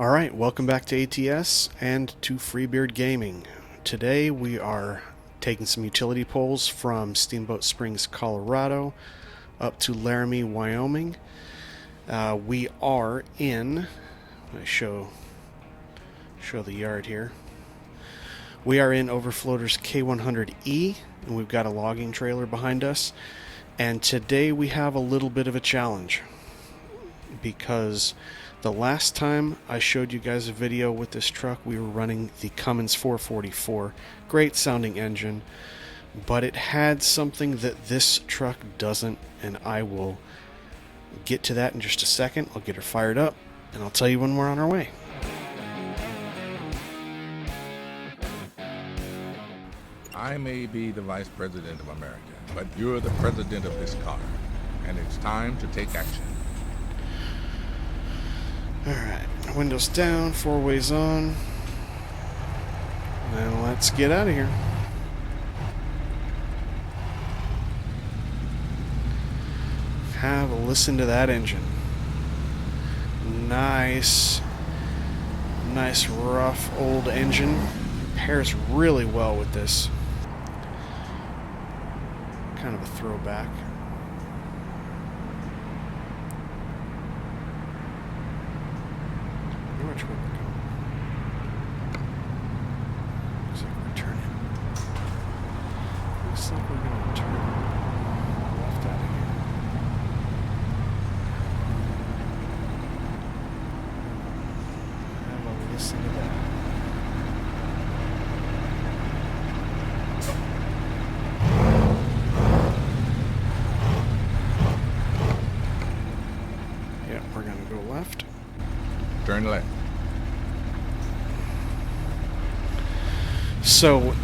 Alright, welcome back to ATS and to Freebeard Gaming. Today we are taking some utility poles from Steamboat Springs, Colorado up to Laramie, Wyoming. We are in, I show the yard here. We are in Overfloater's K100E, and we've got a logging trailer behind us. And today we have a little bit of a challenge, because the last time I showed you guys a video with this truck, we were running the Cummins 444. Great sounding engine, but it had something that this truck doesn't, and I will get to that in just a second. I'll get her fired up, and I'll tell you when we're on our way. I may be the Vice President of America, but you're the President of this car, and it's time to take action. Alright, windows down, four ways on, and let's get out of here. Have a listen to that engine. Nice rough old engine. Pairs really well with this. Kind of a throwback. Which way we're going? Looks like we're turning. Looks like we're going to turn left out of here. Have a listen to that. Yeah, we're going to go left. Turn left. So,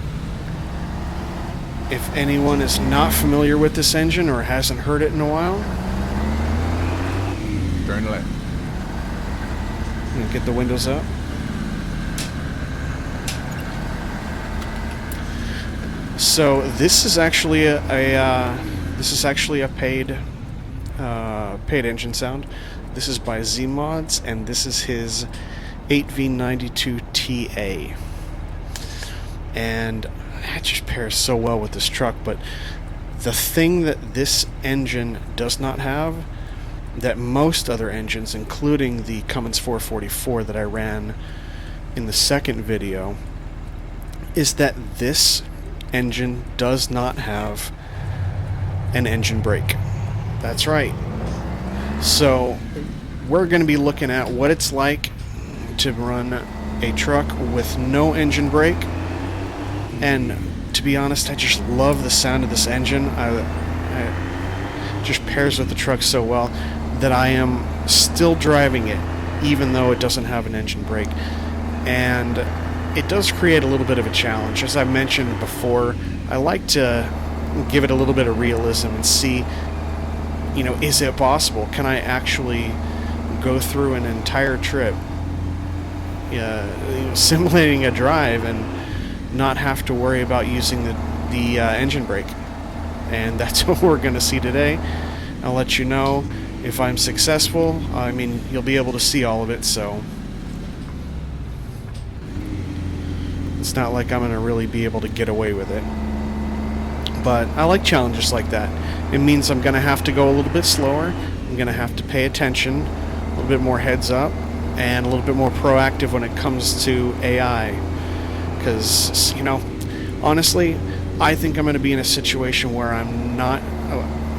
if anyone is not familiar with this engine or hasn't heard it in a while, Turn left. get the windows up. So this is actually a paid engine sound. This is by Zeemods, and this is his 8V92TA. And it just pairs so well with this truck, but the thing that this engine does not have, that most other engines, including the Cummins 444 that I ran in the second video, is that this engine does not have an engine brake. That's right. So we're going to be looking at what it's like to run a truck with no engine brake. And to be honest, I just love the sound of this engine. It just pairs with the truck so well that I am still driving it, even though it doesn't have an engine brake. And it does create a little bit of a challenge. As I mentioned before, I like to give it a little bit of realism and see, is it possible? Can I actually go through an entire trip simulating a drive and not have to worry about using the engine brake? And that's what we're going to see today. I'll let you know if I'm successful. I mean, you'll be able to see all of it, so it's not like I'm going to really be able to get away with it. But I like challenges like that. It means I'm going to have to go a little bit slower. I'm going to have to pay attention, a little bit more heads up, and a little bit more proactive when it comes to AI. Because, honestly, I think I'm going to be in a situation where I'm not,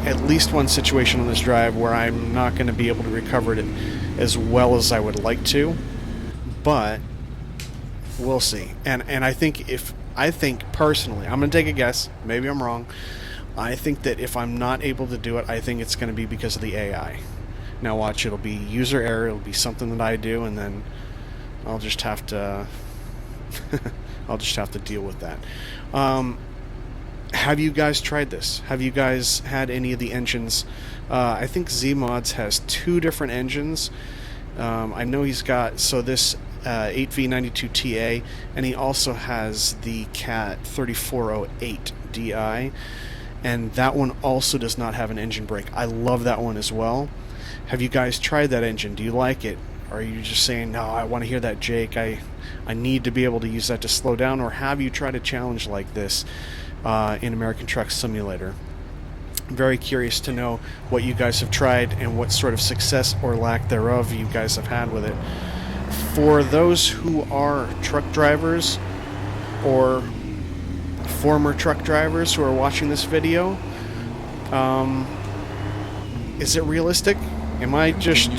at least one situation on this drive where I'm not going to be able to recover it as well as I would like to. But we'll see. And I think personally, I'm going to take a guess, maybe I'm wrong, I think that if I'm not able to do it, I think it's going to be because of the AI. Now watch, it'll be user error, it'll be something that I do, and then I'll just have to deal with that. Have you guys tried this? Have you guys had any of the engines? I think Zeemods has two different engines. I know he's got, this 8V92TA, and he also has the Cat 3408 DI, and that one also does not have an engine brake. I love that one as well. Have you guys tried that engine? Do you like it? are you just saying, no, I want to hear that, Jake, I need to be able to use that to slow down? Or have you tried a challenge like this in American Truck Simulator? I'm very curious to know what you guys have tried and what sort of success or lack thereof you guys have had with it. For those who are truck drivers or former truck drivers who are watching this video, is it realistic? Am I just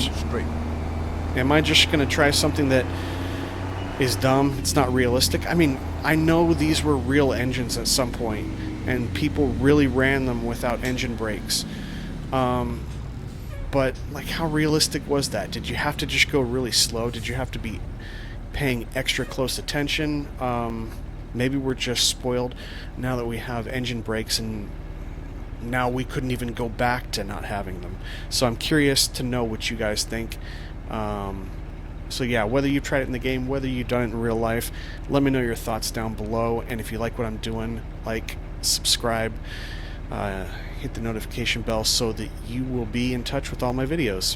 going to try something that is dumb? It's not realistic. I mean, I know these were real engines at some point, and people really ran them without engine brakes. But, like, how realistic was that? Did you have to just go really slow? Did you have to be paying extra close attention? Maybe we're just spoiled now that we have engine brakes, and now we couldn't even go back to not having them. So I'm curious to know what you guys think. So yeah, whether you've tried it in the game, whether you've done it in real life, let me know your thoughts down below. And if you like what I'm doing, like, subscribe, hit the notification bell so that you will be in touch with all my videos.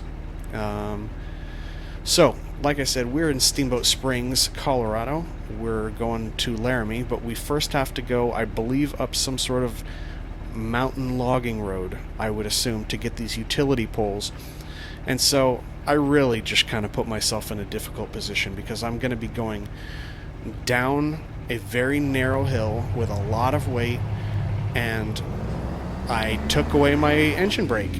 So, like I said, we're in Steamboat Springs, Colorado. We're going to Laramie, but we first have to go, I believe, up some sort of mountain logging road, I would assume, to get these utility poles. And so I really just kind of put myself in a difficult position because I'm going to be going down a very narrow hill with a lot of weight, and I took away my engine brake.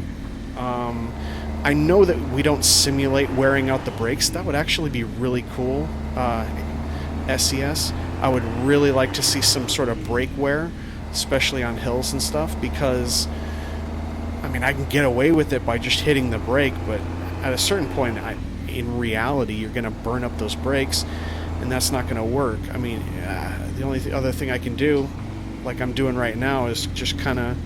I know that we don't simulate wearing out the brakes. That would actually be really cool. SES, I would really like to see some sort of brake wear, especially on hills and stuff, because I mean, I can get away with it by just hitting the brake, but at a certain point, in reality, you're going to burn up those brakes, and that's not going to work. I mean, the only other thing I can do, like I'm doing right now, is just kind of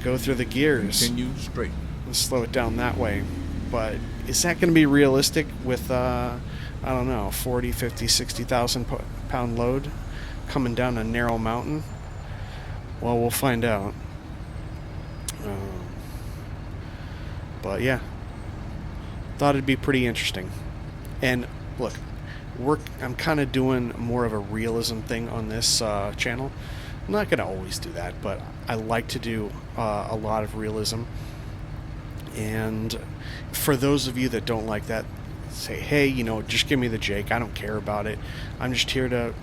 go through the gears. Continue straight. And slow it down that way. But is that going to be realistic with, I don't know, 40, 50, 60,000 pound load coming down a narrow mountain? Well, we'll find out. But yeah, thought it'd be pretty interesting. And look, I'm kind of doing more of a realism thing on this channel. I'm not going to always do that, but I like to do a lot of realism. And for those of you that don't like that, say, hey, you know, just give me the Jake. I don't care about it. I'm just here to,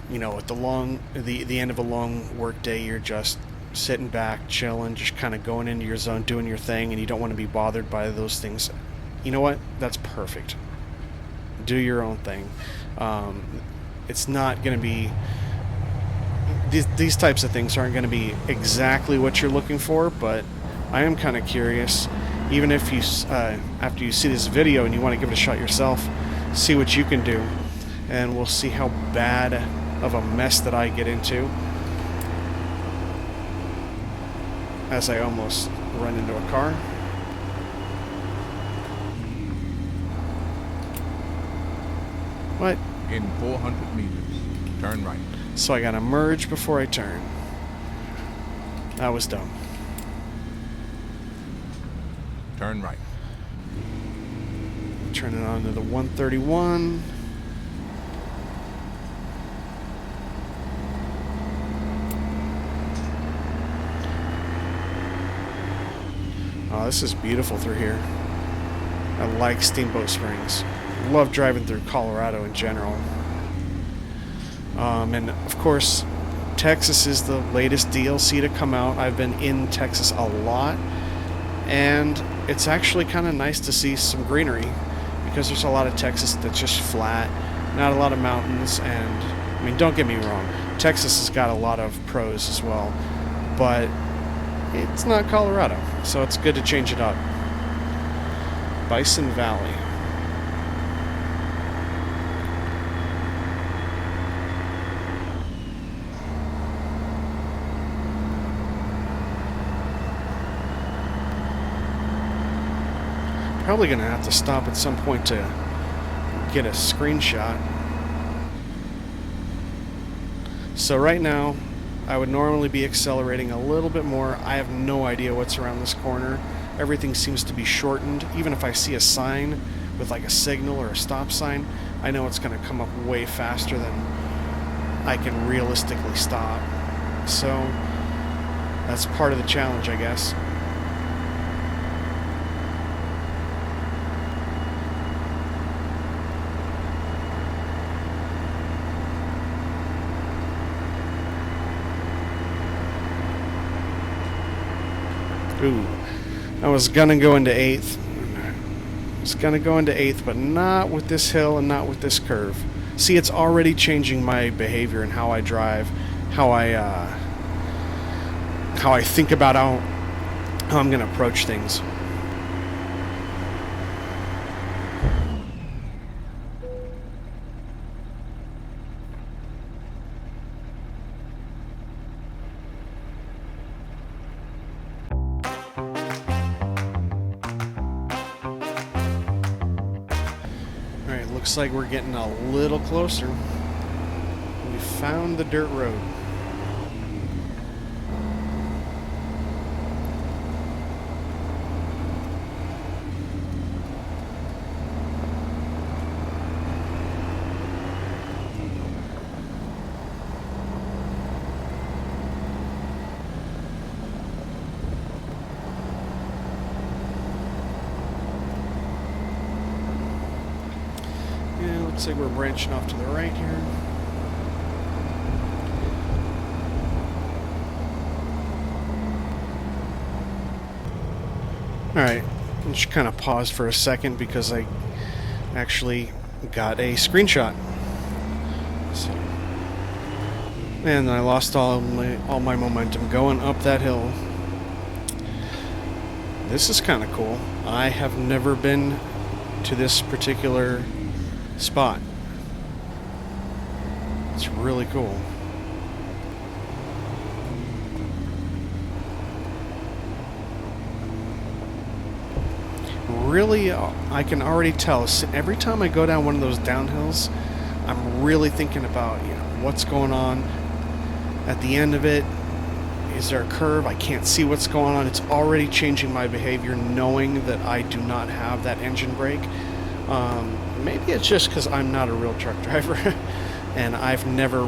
you know, at the end of a long work day, you're just sitting back, chilling, just kind of going into your zone, doing your thing, and you don't want to be bothered by those things. You know what? That's perfect. Do your own thing. It's not going to be... These types of things aren't going to be exactly what you're looking for, but I am kind of curious. Even if you, after you see this video and you want to give it a shot yourself, see what you can do, and we'll see how bad of a mess that I get into as I almost run into a car. What? In 400 meters, turn right. So I gotta merge before I turn. That was dumb. Turn right. Turn it on to the 131. Oh, this is beautiful through here. I like Steamboat Springs. Love driving through Colorado in general. And of course, Texas is the latest DLC to come out. I've been in Texas a lot, and it's actually kind of nice to see some greenery, because there's a lot of Texas that's just flat, not a lot of mountains. And I mean, don't get me wrong, Texas has got a lot of pros as well, but it's not Colorado, so it's good to change it up. Bison Valley. Probably gonna have to stop at some point to get a screenshot. So right now, I would normally be accelerating a little bit more. I have no idea what's around this corner. everything seems to be shortened. Even if I see a sign with like a signal or a stop sign, I know it's going to come up way faster than I can realistically stop. So that's part of the challenge, I guess. Ooh, I was gonna go into 8th. But not with this hill and not with this curve. See, it's already changing my behavior and how I drive, how I think about how I'm gonna approach things. Looks like we're getting a little closer. We found the dirt road. Looks like we're branching off to the right here. Alright, I just kind of paused for a second because I actually got a screenshot. So, and I lost all my momentum going up that hill. This is kind of cool. I have never been to this particular spot. It's really cool. Really, I can already tell every time I go down one of those downhills, I'm really thinking about, what's going on at the end of it. Is there a curve? I can't see what's going on. It's already changing my behavior knowing that I do not have that engine brake. Maybe it's just because I'm not a real truck driver and I've never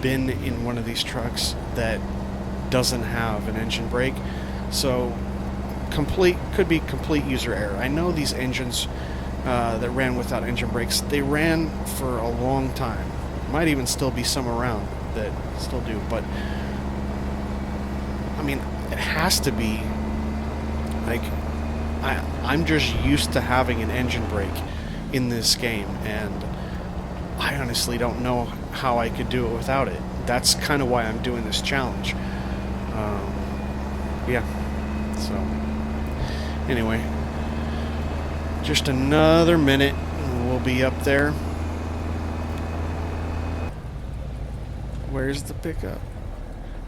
been in one of these trucks that doesn't have an engine brake. So could be complete user error. I know these engines that ran without engine brakes, they ran for a long time. Might even still be some around that still do, but I mean, it has to be like I'm just used to having an engine brake in this game, and I honestly don't know how I could do it without it. That's kind of why I'm doing this challenge. Yeah, so anyway, just another minute and we'll be up there. Where's the pickup?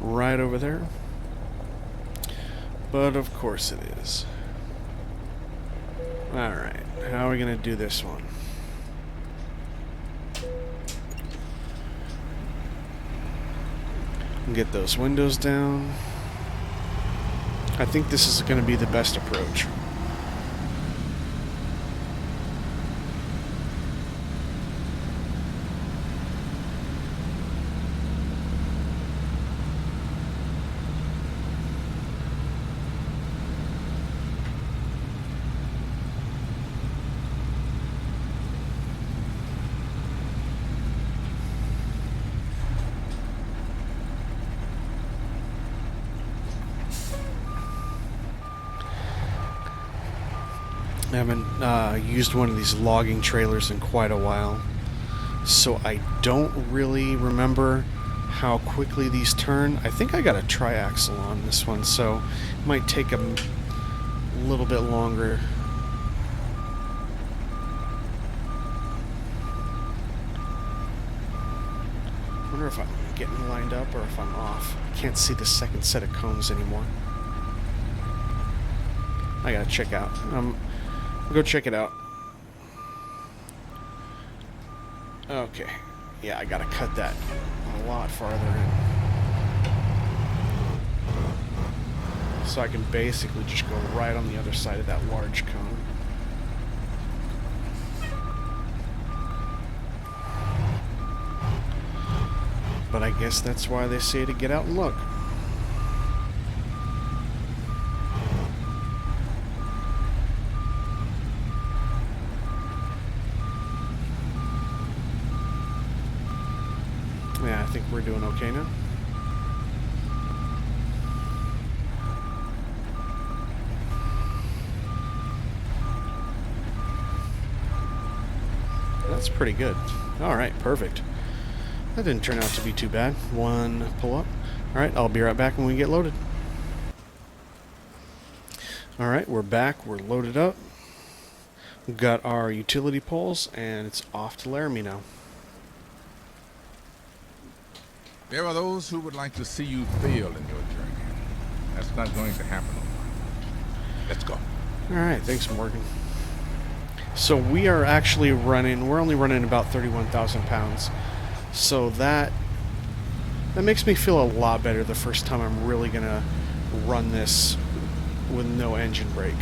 Right over there. But of course it is. Alright, how are we going to do this one? Get those windows down. I think this is going to be the best approach. I haven't used one of these logging trailers in quite a while, so I don't really remember how quickly these turn. I think I got a triaxle on this one, so it might take a little bit longer. I wonder if I'm getting lined up or if I'm off. I can't see the second set of cones anymore. I gotta check out. Go check it out. Okay. Yeah, I gotta cut that a lot farther in. So I can basically just go right on the other side of that large cone. But I guess that's why they say to get out and look. Yeah, I think we're doing okay now. That's pretty good. Alright, perfect. That didn't turn out to be too bad. One pull up. Alright, I'll be right back when we get loaded. Alright, we're back. We're loaded up. We've got our utility poles, and it's off to Laramie now. There are those who would like to see you fail in your journey. That's not going to happen. Let's go. Alright, thanks, Morgan. So we are actually running, we're only running about 31,000 pounds. So that makes me feel a lot better the first time I'm really going to run this with no engine brake.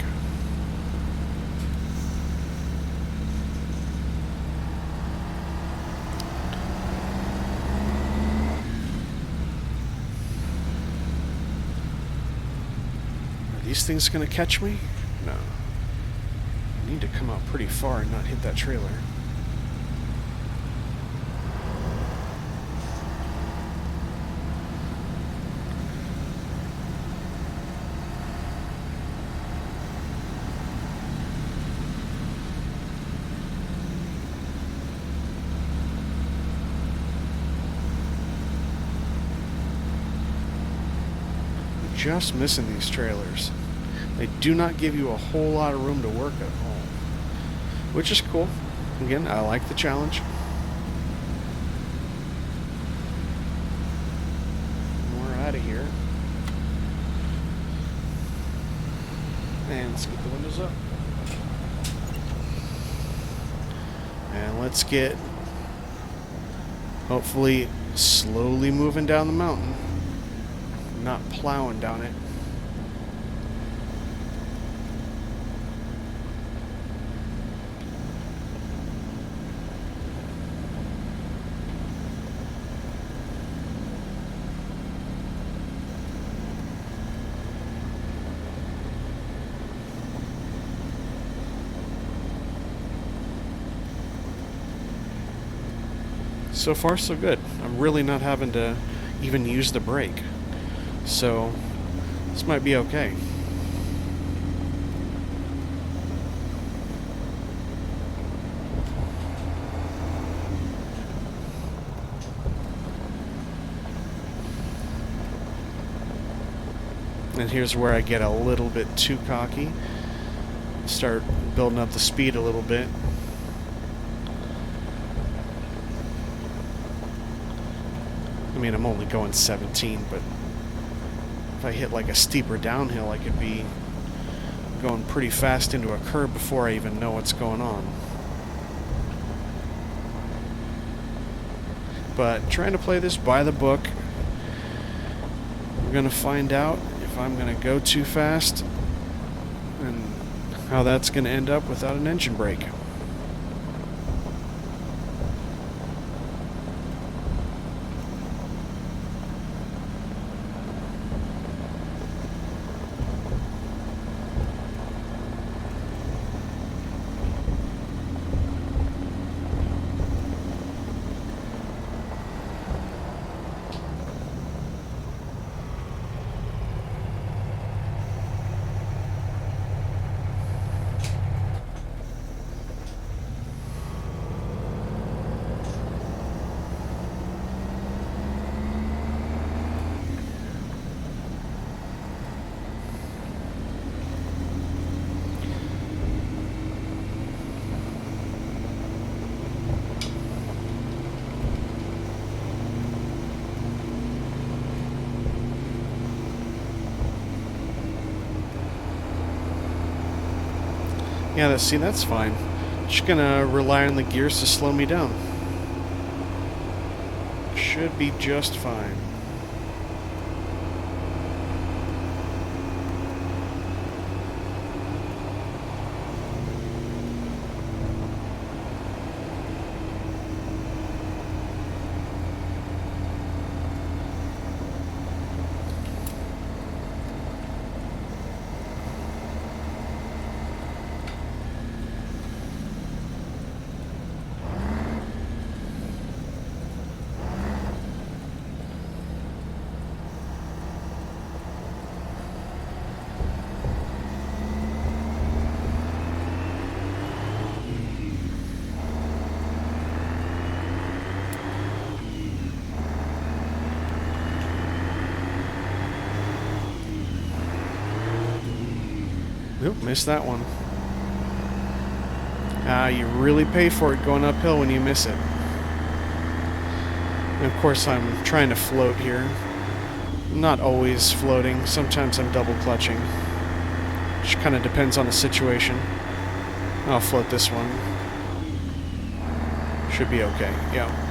Are these things going to catch me? No. I need to come out pretty far and not hit that trailer. Just missing these trailers. They do not give you a whole lot of room to work at all, which is cool. Again, I like the challenge. We're out of here. And let's get the windows up. And let's get, hopefully, slowly moving down the mountain. Not plowing down it. So far, so good. I'm really not having to even use the brake. So, this might be okay. And here's where I get a little bit too cocky. Start building up the speed a little bit. I mean, I'm only going 17, but if I hit like a steeper downhill, I could be going pretty fast into a curb before I even know what's going on. But trying to play this by the book. We're going to find out if I'm going to go too fast and how that's going to end up without an engine brake. Yeah, see, that's fine. Just gonna rely on the gears to slow me down. Should be just fine. Nope, missed that one. You really pay for it going uphill when you miss it. And of course, I'm trying to float here. Not always floating. Sometimes I'm double clutching. Which kind of depends on the situation. I'll float this one. Should be okay. Yeah.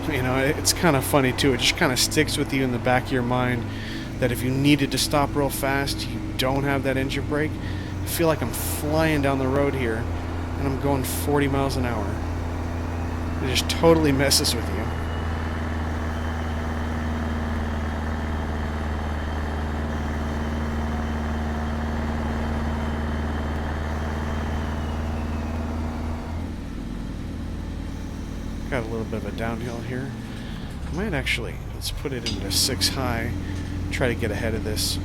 You know, it's kind of funny too. It just kind of sticks with you in the back of your mind that if you needed to stop real fast, you don't have that engine brake. I feel like I'm flying down the road here and I'm going 40 miles an hour. It just totally messes with you. Got a little bit of a downhill here. I might actually, let's put it into 6 high, try to get ahead of this.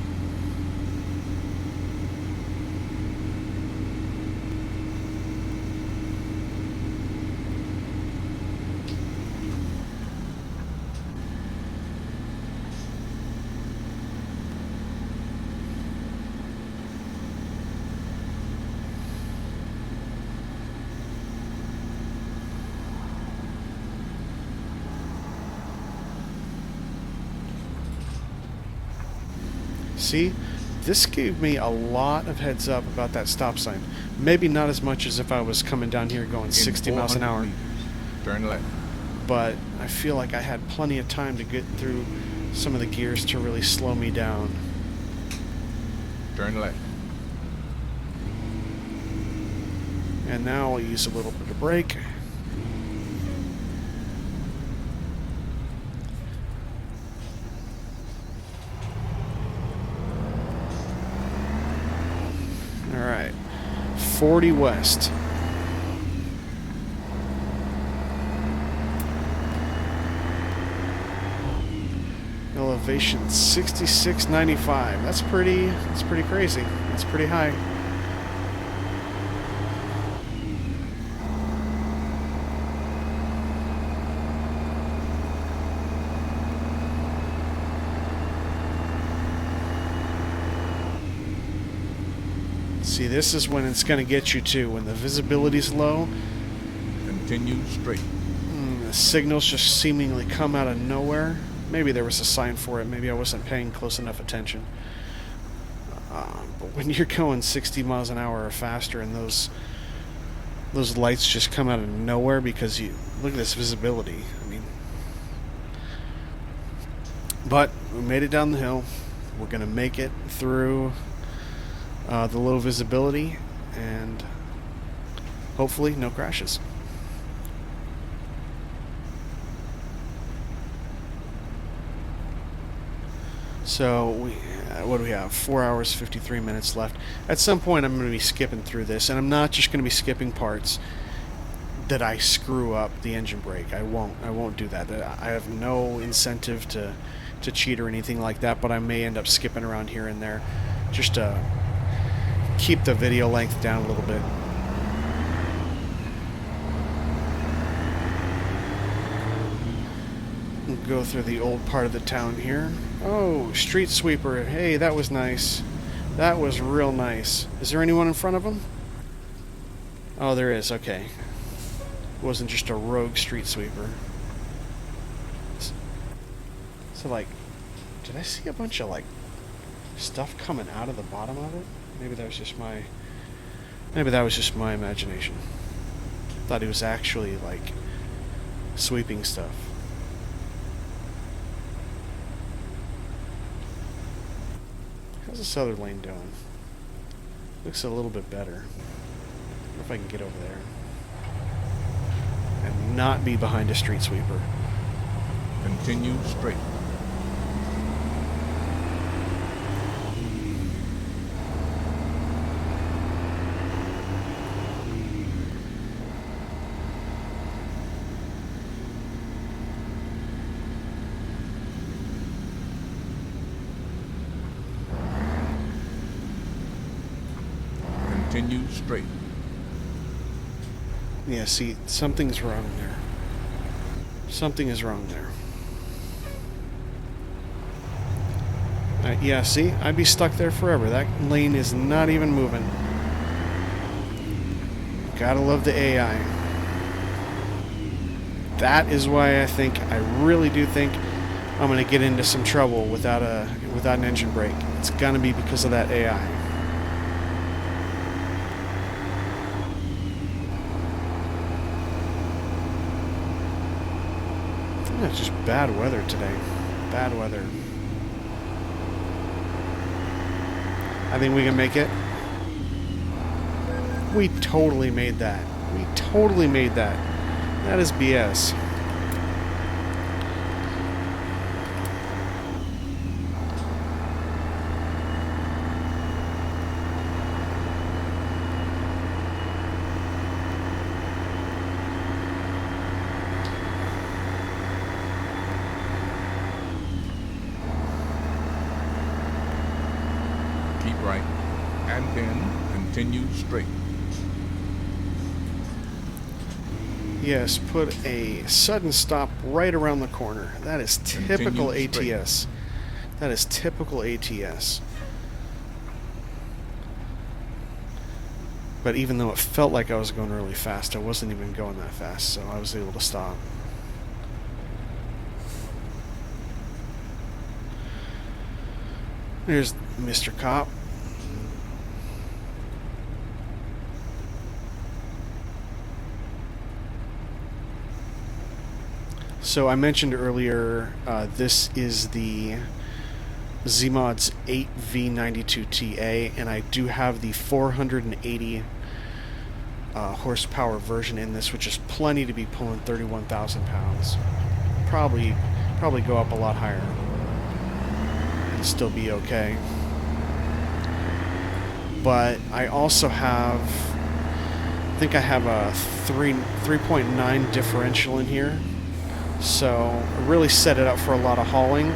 See, this gave me a lot of heads up about that stop sign. Maybe not as much as if I was coming down here going 60 miles an hour. Meters, turn left. But I feel like I had plenty of time to get through some of the gears to really slow me down. Turn left. And now I'll use a little bit of brake. Alright, 40 west. Elevation 6695. That's pretty crazy. That's pretty high. See, this is when it's going to get you too. When the visibility's low, Continue straight. the signals just seemingly come out of nowhere. Maybe there was a sign for it. Maybe I wasn't paying close enough attention. But when you're going 60 miles an hour or faster, and those lights just come out of nowhere because you look at this visibility. I mean, but we made it down the hill. We're going to make it through the low visibility, and hopefully no crashes. So what do we have? 4 hours 53 minutes left. At some point I'm going to be skipping through this, and I'm not just going to be skipping parts that I screw up the engine brake. I won't do that. I have no incentive to cheat or anything like that, but I may end up skipping around here and there just to keep the video length down a little bit. We'll go through the old part of the town here. Oh, street sweeper. Hey, that was nice. That was real nice. Is there anyone in front of him? Oh, there is. Okay. It wasn't just a rogue street sweeper. So, like, did I see a bunch of, like, stuff coming out of the bottom of it? Maybe that was just my imagination. Thought he was actually, like, sweeping stuff. How's this other lane doing? Looks a little bit better. I wonder if I can get over there and not be behind a street sweeper. Continue straight. continue straight. Yeah, see, something's wrong there. Something is wrong there. Yeah, see, I'd be stuck there forever. That lane is not even moving. Gotta love the AI. That is why I really do think I'm gonna get into some trouble without an engine brake. It's gonna be because of that AI. It's just bad weather today. Bad weather. I think we can make it. We totally made that. We totally made that. That is BS. Keep right, and then continue straight. Yes, put a sudden stop right around the corner. That is typical ATS. That is typical ATS. But even though it felt like I was going really fast, I wasn't even going that fast, so I was able to stop. There's Mr. Cop. So I mentioned earlier, this is the Zeemods 8V92TA, and I do have the 480 horsepower version in this, which is plenty to be pulling 31,000 pounds. Probably go up a lot higher and still be okay. But I also have, I think I have a 3.9 differential in here. So really set it up for a lot of hauling,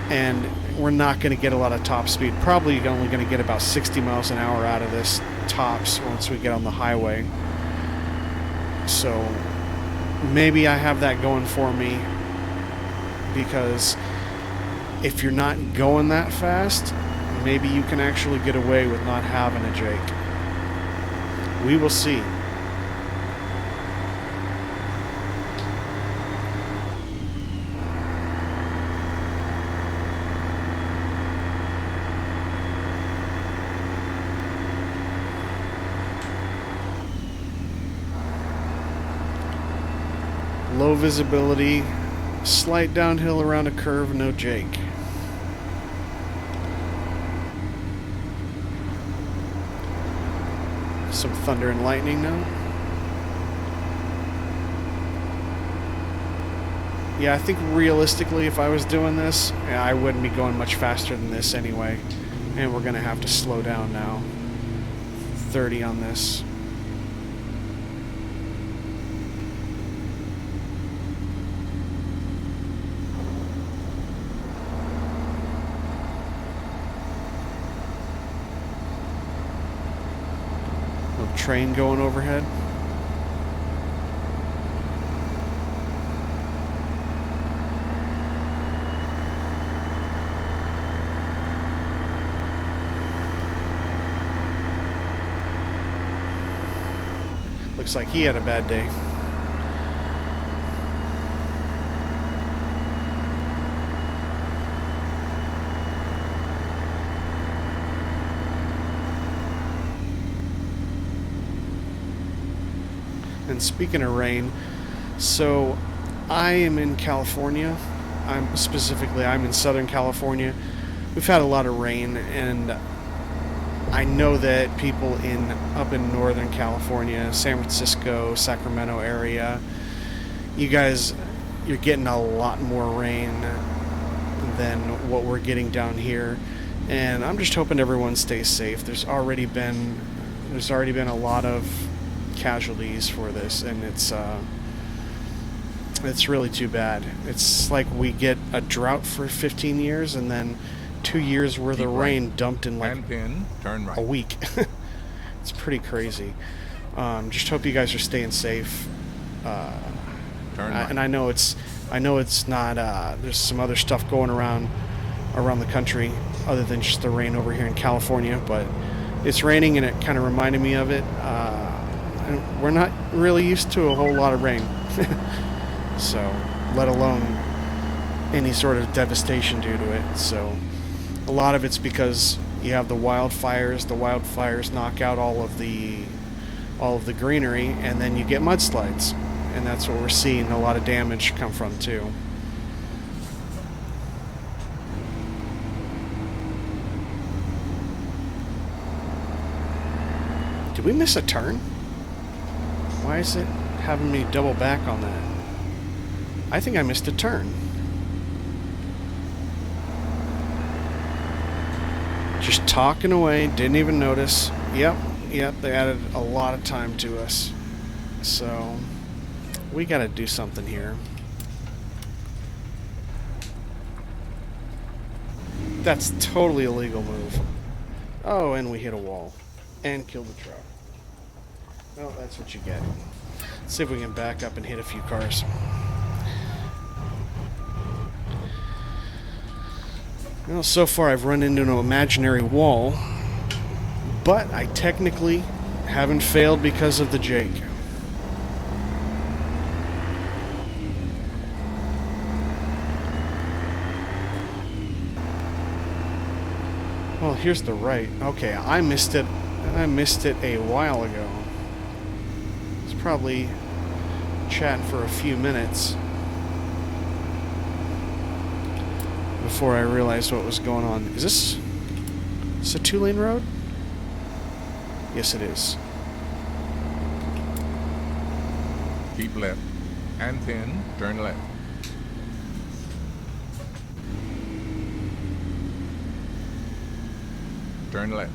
and we're not going to get a lot of top speed. Probably only going to get about 60 miles an hour out of this tops once we get on the highway. So maybe I have that going for me, because if you're not going that fast, maybe you can actually get away with not having a Jake. We will see. Low visibility, slight downhill around a curve, no Jake. Some thunder and lightning now. Yeah, I think realistically, if I was doing this, I wouldn't be going much faster than this anyway. And we're going to have to slow down now. 30 on this. Train going overhead. Looks like he had a bad day. And speaking of rain, so I am in California. I'm in Southern California. We've had a lot of rain, and I know that people up in Northern California, San Francisco, Sacramento area, you're getting a lot more rain than what we're getting down here. And I'm just hoping everyone stays safe. There's already been a lot of casualties for this, and it's really too bad. It's like we get a drought for 15 years and then 2 years worth of rain dumped in like turn right. a week. It's pretty crazy. Just hope you guys are staying safe. And I know it's not. There's some other stuff going around the country other than just the rain over here in California, but it's raining and it kind of reminded me of it. And we're not really used to a whole lot of rain, so let alone any sort of devastation due to it. So a lot of it's because you have the wildfires. The wildfires knock out all of the greenery, and then you get mudslides, and that's what we're seeing a lot of damage come from too. Did we miss a turn? Why is it having me double back on that? I think I missed a turn. Just talking away, didn't even notice. Yep, they added a lot of time to us. So, we gotta do something here. That's a totally illegal move. Oh, and we hit a wall. And killed the truck. Well, that's what you get. Let's see if we can back up and hit a few cars. Well, so far I've run into an imaginary wall, but I technically haven't failed because of the Jake. Well, here's the right. Okay, I missed it. I missed it a while ago. It's probably chatting for a few minutes before I realized what was going on. Is this a 2-lane road? Yes, it is. Keep left, and then turn left. Turn left.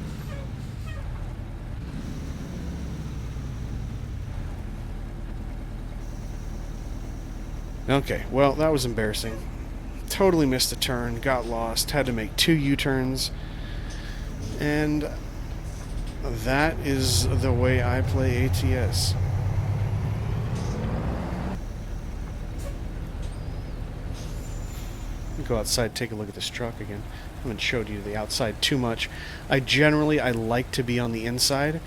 Okay, well, that was embarrassing. Totally missed a turn, got lost, had to make 2 U-turns, and that is the way I play ATS. Go outside, take a look at this truck again. I haven't showed you the outside too much. I like to be on the inside,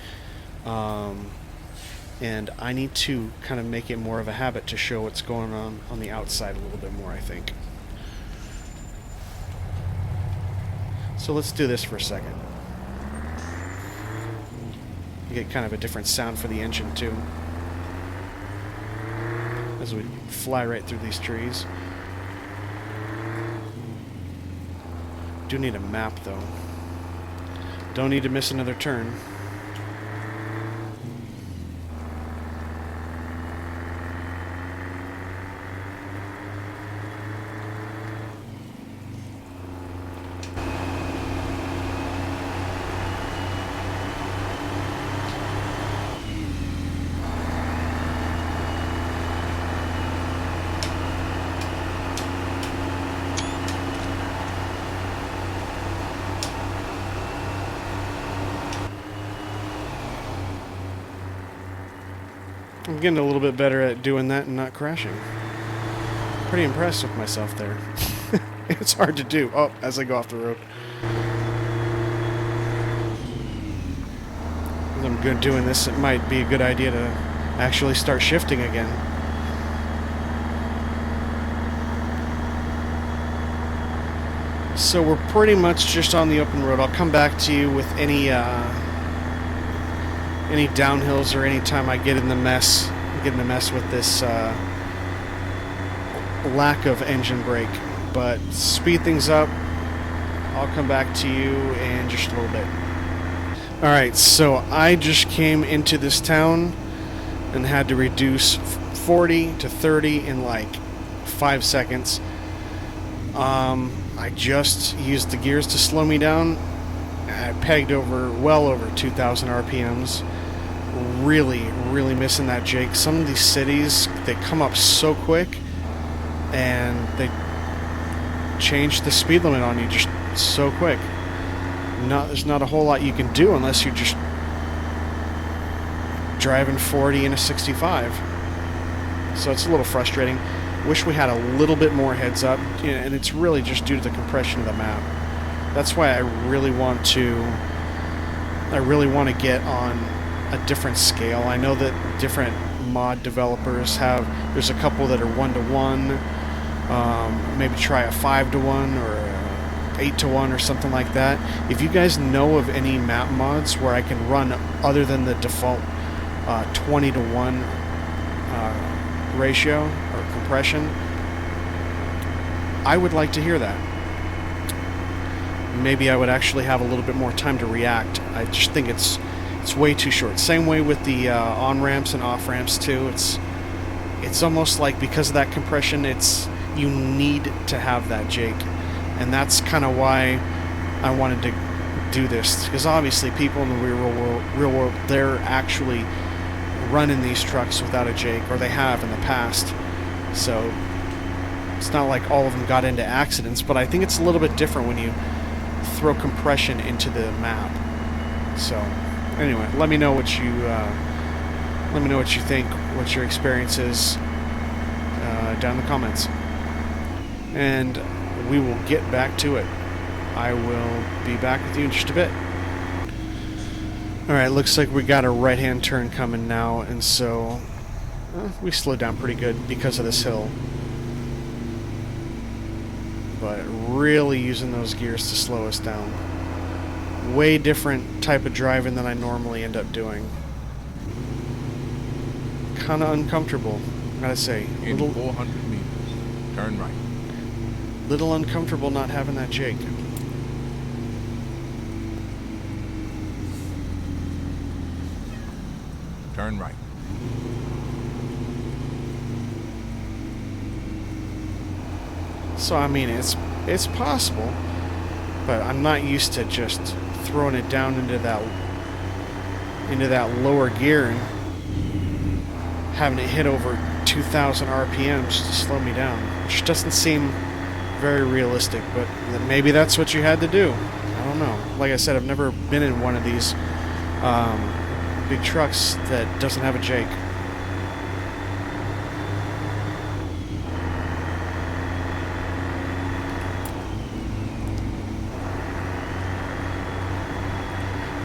and I need to kind of make it more of a habit to show what's going on the outside a little bit more, I think. So let's do this for a second. You get kind of a different sound for the engine too, as we fly right through these trees. Do need a map though. Don't need to miss another turn. I'm getting a little bit better at doing that and not crashing. Pretty impressed with myself there. It's hard to do. Oh, as I go off the road. As I'm good doing this, it might be a good idea to actually start shifting again. So we're pretty much just on the open road. I'll come back to you with any downhills or any time I get in a mess with this lack of engine brake. But speed things up. I'll come back to you in just a little bit. Alright, so I just came into this town and had to reduce 40 to 30 in like 5 seconds. I just used the gears to slow me down. I pegged well over 2,000 RPMs. Really missing that Jake. Some of these cities, they come up so quick and they change the speed limit on you just so quick. There's not a whole lot you can do unless you just driving 40 in a 65. So it's a little frustrating. Wish we had a little bit more heads up, and it's really just due to the compression of the map. That's why I really want to get on a different scale. I know that different mod developers there's a couple that are 1-to-1, maybe try a 5-to-1 or a 8-to-1 or something like that. If you guys know of any map mods where I can run other than the default 20-to-1 ratio or compression, I would like to hear that. Maybe I would actually have a little bit more time to react. I just think it's way too short. Same way with the on-ramps and off-ramps too. It's almost like because of that compression, you need to have that jake. And that's kind of why I wanted to do this. Because obviously people in the real world, they're actually running these trucks without a jake, or they have in the past. So it's not like all of them got into accidents, but I think it's a little bit different when you throw compression into the map. So anyway, let me know what you think, what your experience is down in the comments, and we will get back to it. I will be back with you in just a bit. Alright, looks like we got a right-hand turn coming now, and so we slowed down pretty good because of this hill. But really using those gears to slow us down. Way different type of driving than I normally end up doing. Kind of uncomfortable, I gotta say. In 400 meters, turn right. Little uncomfortable not having that jake. Turn right. So I mean, it's possible, but I'm not used to just throwing it down into that lower gear and having it hit over 2,000 RPMs to slow me down, which doesn't seem very realistic. But maybe that's what you had to do. I don't know. Like I said, I've never been in one of these big trucks that doesn't have a jake.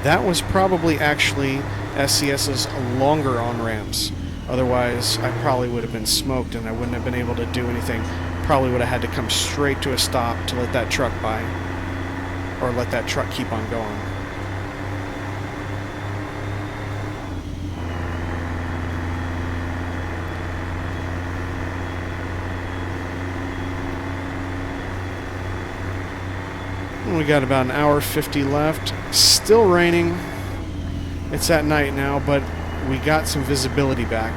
That was probably actually SCS's longer on-ramps. Otherwise, I probably would have been smoked and I wouldn't have been able to do anything. Probably would have had to come straight to a stop to let that truck by. Or let that truck keep on going. We got about an hour 50 left. Still raining. It's at night now, but we got some visibility back.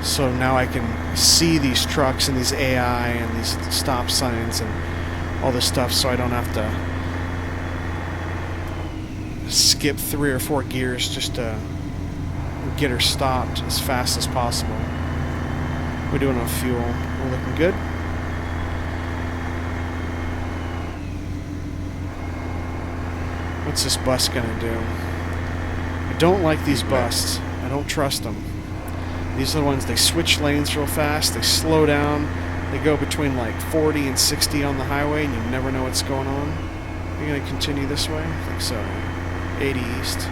So now I can see these trucks and these AI and these stop signs and all this stuff, so I don't have to skip 3 or 4 gears just to get her stopped as fast as possible. We're doing on fuel. We're looking good. What's this bus gonna do? I don't like these busts. I don't trust them. These are the ones, they switch lanes real fast, they slow down, they go between like 40 and 60 on the highway and you never know what's going on. Are you gonna continue this way? I think so. 80 east.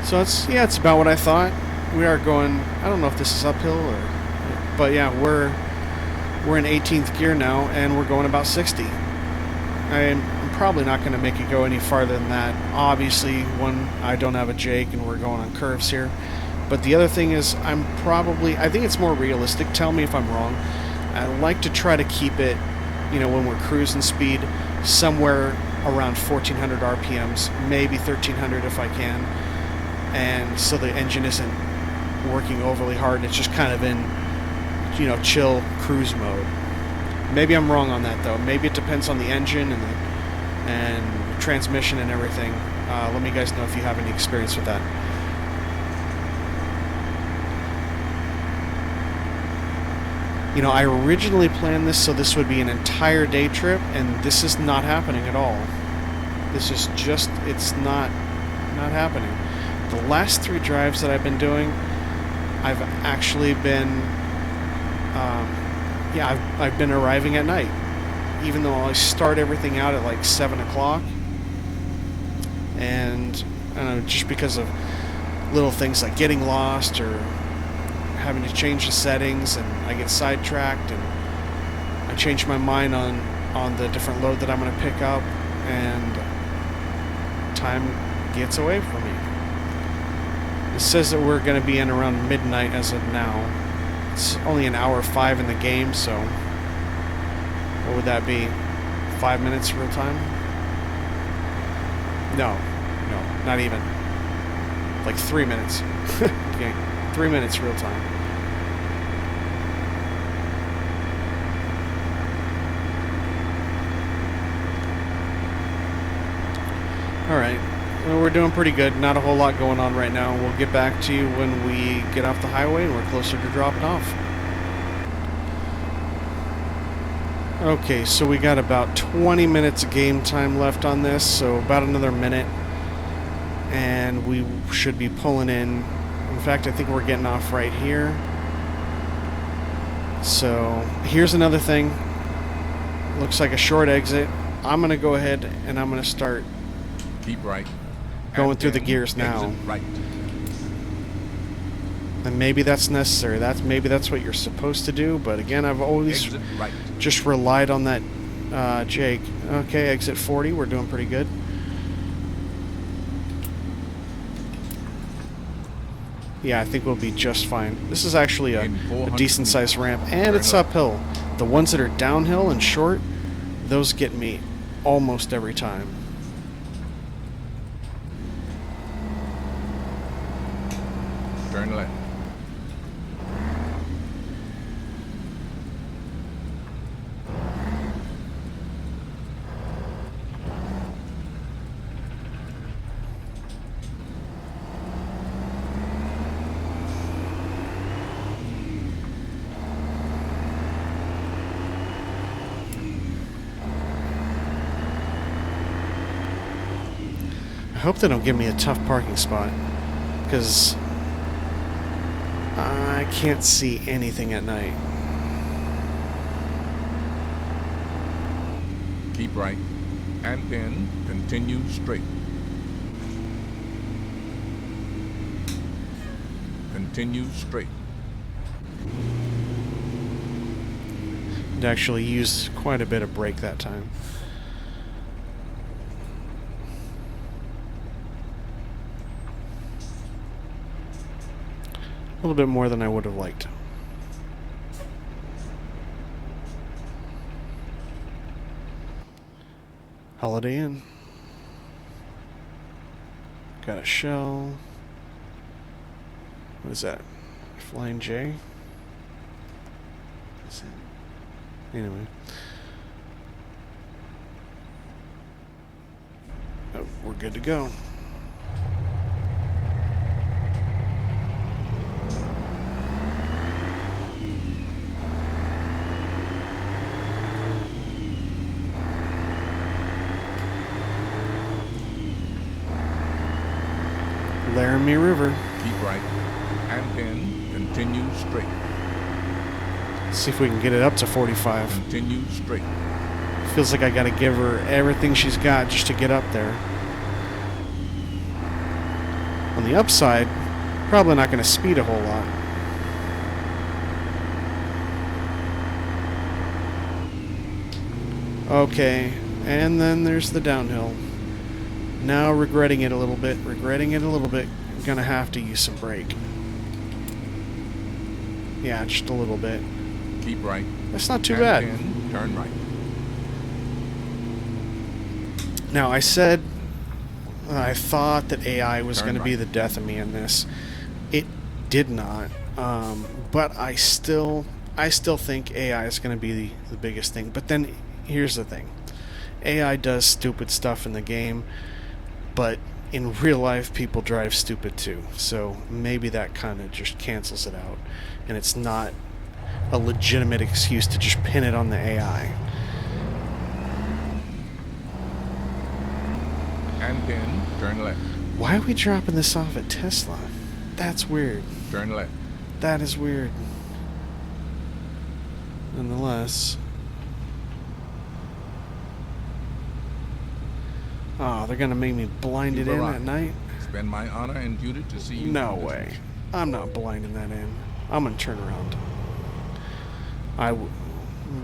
So it's about what I thought. We are going, I don't know if this is uphill but yeah, we're in 18th gear now and we're going about 60. I'm probably not going to make it go any farther than that. Obviously, one, I don't have a jake and we're going on curves here. But the other thing is, I think it's more realistic. Tell me if I'm wrong. I like to try to keep it, when we're cruising speed, somewhere around 1,400 RPMs, maybe 1,300 if I can. And so the engine isn't working overly hard. It's just kind of in, chill cruise mode. Maybe I'm wrong on that though. Maybe it depends on the engine and transmission and everything. Let me guys know if you have any experience with that. You know, I originally planned this so this would be an entire day trip, and this is not happening at all. This is just, it's not happening. The last 3 drives that I've been doing, I've actually been, I've been arriving at night. Even though I start everything out at like 7 o'clock. And, I don't know, just because of little things like getting lost or having to change the settings, and I get sidetracked, and I change my mind on the different load that I'm going to pick up, and time gets away from me. It says that we're going to be in around midnight as of now. It's only an hour 5 in the game, so what would that be? 5 minutes real time? No, not even. Like 3 minutes. Okay, 3 minutes real time. Alright, well, we're doing pretty good. Not a whole lot going on right now. We'll get back to you when we get off the highway and we're closer to dropping off. Okay, so we got about 20 minutes of game time left on this, so about another minute. And we should be pulling in. In fact, I think we're getting off right here. So, here's another thing. Looks like a short exit. I'm going to go ahead and I'm going to start keep right. Going through the gears now. Right. And maybe that's necessary. Maybe that's what you're supposed to do. But again, I've always right. just relied on that Jake. Okay, exit 40. We're doing pretty good. Yeah, I think we'll be just fine. This is actually a decent-sized ramp, and it's uphill. The ones that are downhill and short, those get me almost every time. Turn left. I hope they don't give me a tough parking spot, because I can't see anything at night. Keep right, and then continue straight. Continue straight. It actually used quite a bit of brake that time. A little bit more than I would have liked. Holiday Inn. Got a shell. What is that? Flying J? What's that? Anyway. Oh, we're good to go. Laramie River. Keep right, and then continue straight. Let's see if we can get it up to 45. Continue straight. Feels like I gotta give her everything she's got just to get up there. On the upside, probably not gonna speed a whole lot. Okay, and then there's the downhill. Now regretting it a little bit. Gonna have to use some brake. Yeah, just a little bit. Keep right. That's not too bad. Then turn right. Now, I said I thought that AI was going to be right. the death of me in this. It did not. But I still think AI is going to be the biggest thing. But then here's the thing. AI does stupid stuff in the game, but in real life people drive stupid too. So maybe that kind of just cancels it out. And it's not a legitimate excuse to just pin it on the AI. And then turn left. Why are we dropping this off at Tesla? That's weird. Turn left. That is weird. Nonetheless. Oh, they're gonna make me blind it in at night? It's been my honor and duty to see you. No way. I'm not blinding that in. I'm gonna turn around. I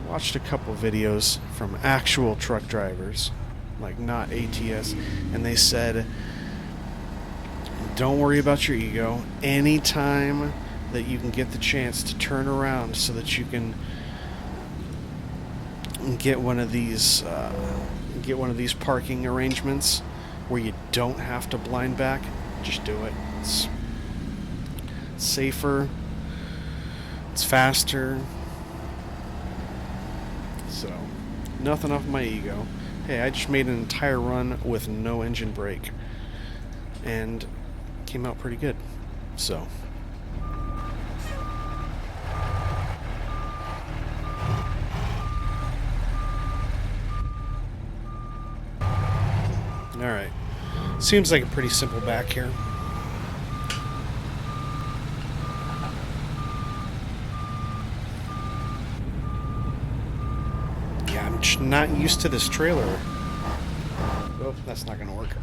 watched a couple videos from actual truck drivers, like not ATS, and they said, don't worry about your ego. Anytime that you can get the chance to turn around so that you can get one of these parking arrangements where you don't have to blind back, just do it. It's safer, it's faster. So, nothing off my ego. Hey, I just made an entire run with no engine brake and came out pretty good. So, alright. Seems like a pretty simple back here. Yeah, I'm just not used to this trailer. Oh, that's not going to work.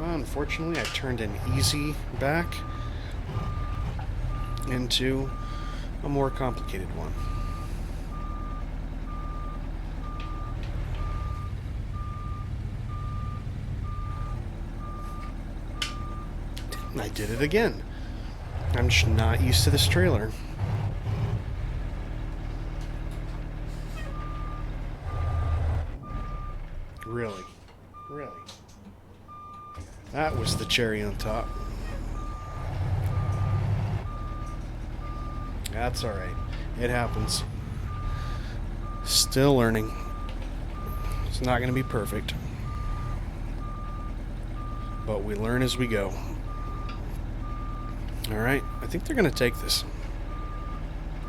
Well, unfortunately, I turned an easy back into a more complicated one. I did it again. I'm just not used to this trailer. Really? Really? That was the cherry on top. That's alright. It happens. Still learning. It's not going to be perfect. But we learn as we go. Alright, I think they're going to take this.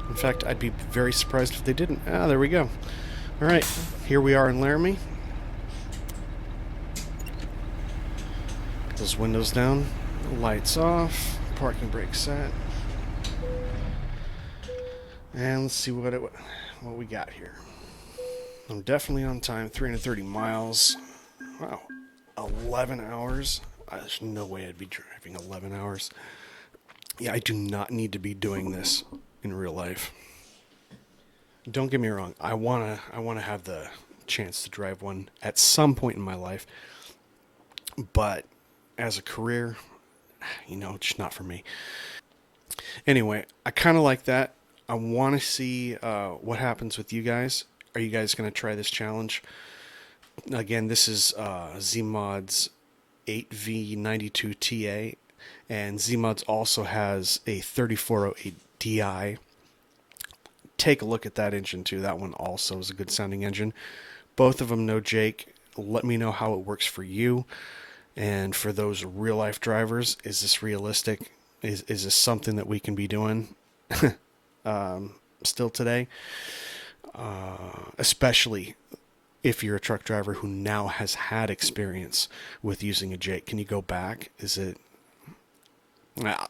In fact, I'd be very surprised if they didn't. Ah, there we go. Alright, here we are in Laramie. Put those windows down. Lights off. Parking brake set. And let's see what we got here. I'm definitely on time. 330 miles. Wow. 11 hours. There's no way I'd be driving 11 hours. Yeah, I do not need to be doing this in real life. Don't get me wrong. I wanna have the chance to drive one at some point in my life. But as a career, just not for me. Anyway, I kind of like that. I want to see what happens with you guys. Are you guys going to try this challenge? Again, this is Zeemods 8V92TA. And Zeemods also has a 3408 Di. Take a look at that engine too. That one also is a good sounding engine. Both of them know Jake. Let me know how it works for you. And for those real life drivers, is this realistic? Is this something that we can be doing still today? Especially if you're a truck driver who now has had experience with using a Jake. Can you go back?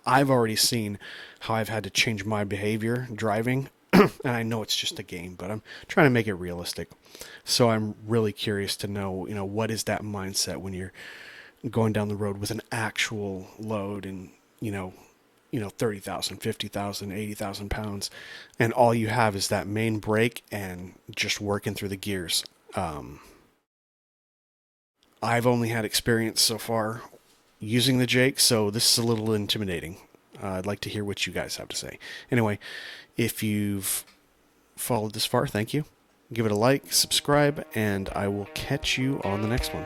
I've already seen how I've had to change my behavior driving, and I know it's just a game, but I'm trying to make it realistic. So I'm really curious to know, what is that mindset when you're going down the road with an actual load and, 30,000, 50,000, 80,000 pounds, and all you have is that main brake and just working through the gears. I've only had experience so far using the Jake, so this is a little intimidating. I'd like to hear what you guys have to say. Anyway, if you've followed this far, thank you. Give it a like, subscribe, and I will catch you on the next one.